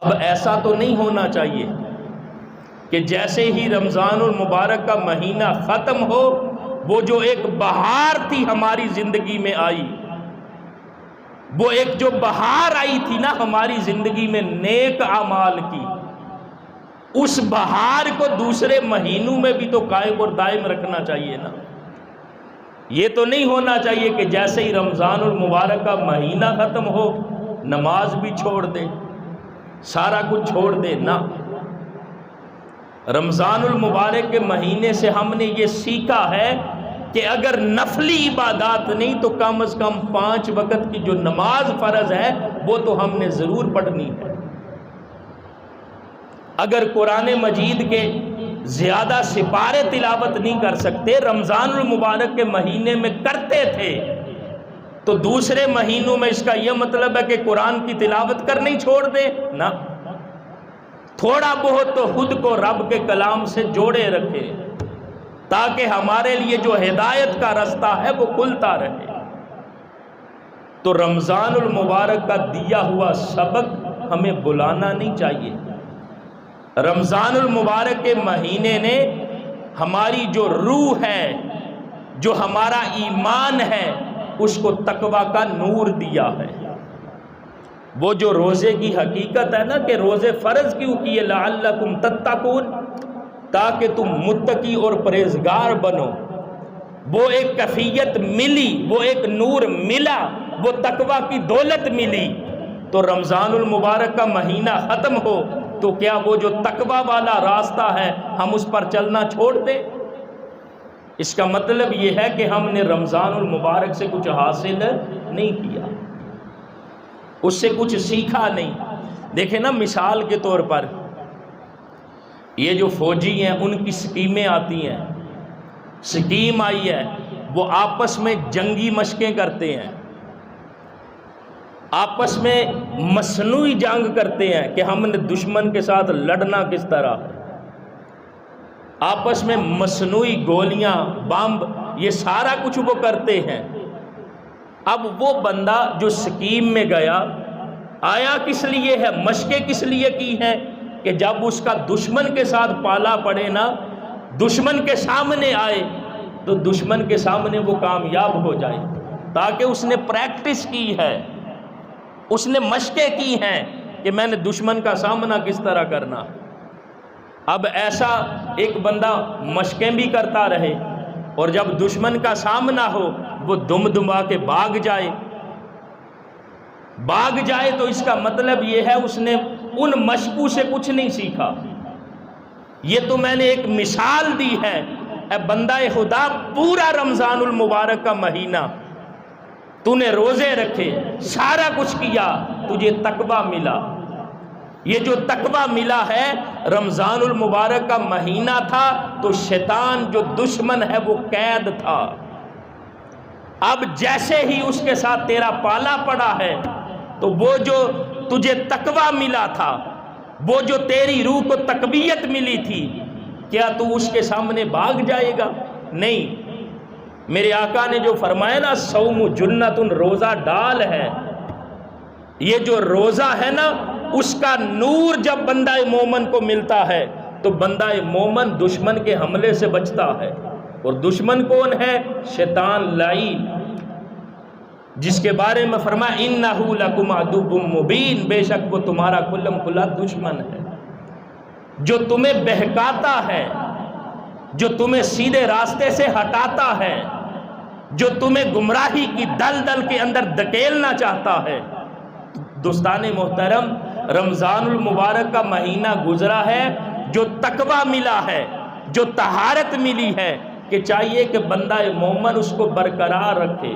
اب ایسا تو نہیں ہونا چاہیے کہ جیسے ہی رمضان المبارک کا مہینہ ختم ہو، وہ جو ایک بہار تھی ہماری زندگی میں آئی، وہ ایک جو بہار آئی تھی نا ہماری زندگی میں نیک اعمال کی، اس بہار کو دوسرے مہینوں میں بھی تو قائم اور دائم رکھنا چاہیے نا۔ یہ تو نہیں ہونا چاہیے کہ جیسے ہی رمضان المبارک کا مہینہ ختم ہو نماز بھی چھوڑ دے، سارا کچھ چھوڑ دے نا۔ رمضان المبارک کے مہینے سے ہم نے یہ سیکھا ہے کہ اگر نفلی عبادات نہیں تو کم از کم 5 وقت کی جو نماز فرض ہے وہ تو ہم نے ضرور پڑھنی ہے۔ اگر قرآن مجید کے زیادہ سپارے تلاوت نہیں کر سکتے، رمضان المبارک کے مہینے میں کرتے تھے، تو دوسرے مہینوں میں اس کا یہ مطلب ہے کہ قرآن کی تلاوت کرنی چھوڑ دے نا۔ تھوڑا بہت تو خود کو رب کے کلام سے جوڑے رکھے تاکہ ہمارے لیے جو ہدایت کا رستہ ہے وہ کھلتا رہے۔ تو رمضان المبارک کا دیا ہوا سبق ہمیں بلانا نہیں چاہیے۔ رمضان المبارک کے مہینے نے ہماری جو روح ہے، جو ہمارا ایمان ہے، اس کو تقوی کا نور دیا ہے۔ وہ جو روزے کی حقیقت ہے نا کہ روزے فرض کیوں کیے، لعلکم تتقون، تاکہ تم متقی اور پرہیزگار بنو، وہ ایک کیفیت ملی، وہ ایک نور ملا، وہ تقوی کی دولت ملی۔ تو رمضان المبارک کا مہینہ ختم ہو تو کیا وہ جو تقوی والا راستہ ہے ہم اس پر چلنا چھوڑ دیں؟ اس کا مطلب یہ ہے کہ ہم نے رمضان المبارک سے کچھ حاصل نہیں کیا، اس سے کچھ سیکھا نہیں۔ دیکھیں نا، مثال کے طور پر یہ جو فوجی ہیں ان کی سکیمیں آتی ہیں، سکیم آئی ہے، وہ آپس میں جنگی مشقیں کرتے ہیں، آپس میں مصنوعی جنگ کرتے ہیں کہ ہم نے دشمن کے ساتھ لڑنا کس طرح ہے، آپس میں مصنوعی گولیاں، بم، یہ سارا کچھ وہ کرتے ہیں۔ اب وہ بندہ جو سکیم میں گیا، آیا کس لیے ہے، مشقیں کس لیے کی ہیں کہ جب اس کا دشمن کے ساتھ پالا پڑے نا، دشمن کے سامنے آئے تو دشمن کے سامنے وہ کامیاب ہو جائے، تاکہ اس نے پریکٹس کی ہے، اس نے مشقیں کی ہیں کہ میں نے دشمن کا سامنا کس طرح کرنا۔ اب ایسا ایک بندہ مشقیں بھی کرتا رہے اور جب دشمن کا سامنا ہو وہ دم دما کے بھاگ جائے تو اس کا مطلب یہ ہے اس نے ان مشقوں سے کچھ نہیں سیکھا۔ یہ تو میں نے ایک مثال دی ہے۔ اے بندہ خدا، پورا رمضان المبارک کا مہینہ تو نے روزے رکھے، سارا کچھ کیا، تجھے تقوی ملا۔ یہ جو تقوی ملا ہے، رمضان المبارک کا مہینہ تھا تو شیطان جو دشمن ہے وہ قید تھا۔ اب جیسے ہی اس کے ساتھ تیرا پالا پڑا ہے تو وہ جو تجھے تقوی ملا تھا، وہ جو تیری روح کو تقویت ملی تھی، کیا تو اس کے سامنے بھاگ جائے گا؟ نہیں۔ میرے آقا نے جو فرمایا نا، صوم جنت، روزہ ڈال ہے۔ یہ جو روزہ ہے نا، اس کا نور جب بندہ مومن کو ملتا ہے تو بندہ مومن دشمن کے حملے سے بچتا ہے۔ اور دشمن کون ہے؟ شیطان لعین، جس کے بارے میں فرمایا انہ لکم عدو مبین، بے شک وہ تمہارا کلم کلا دشمن ہے، جو تمہیں بہکاتا ہے، جو تمہیں سیدھے راستے سے ہٹاتا ہے، جو تمہیں گمراہی کی دلدل کے اندر دھکیلنا چاہتا ہے۔ دوستان محترم، رمضان المبارک کا مہینہ گزرا ہے، جو تقوی ملا ہے، جو طہارت ملی ہے، کہ چاہیے کہ بندہ مومن اس کو برقرار رکھے۔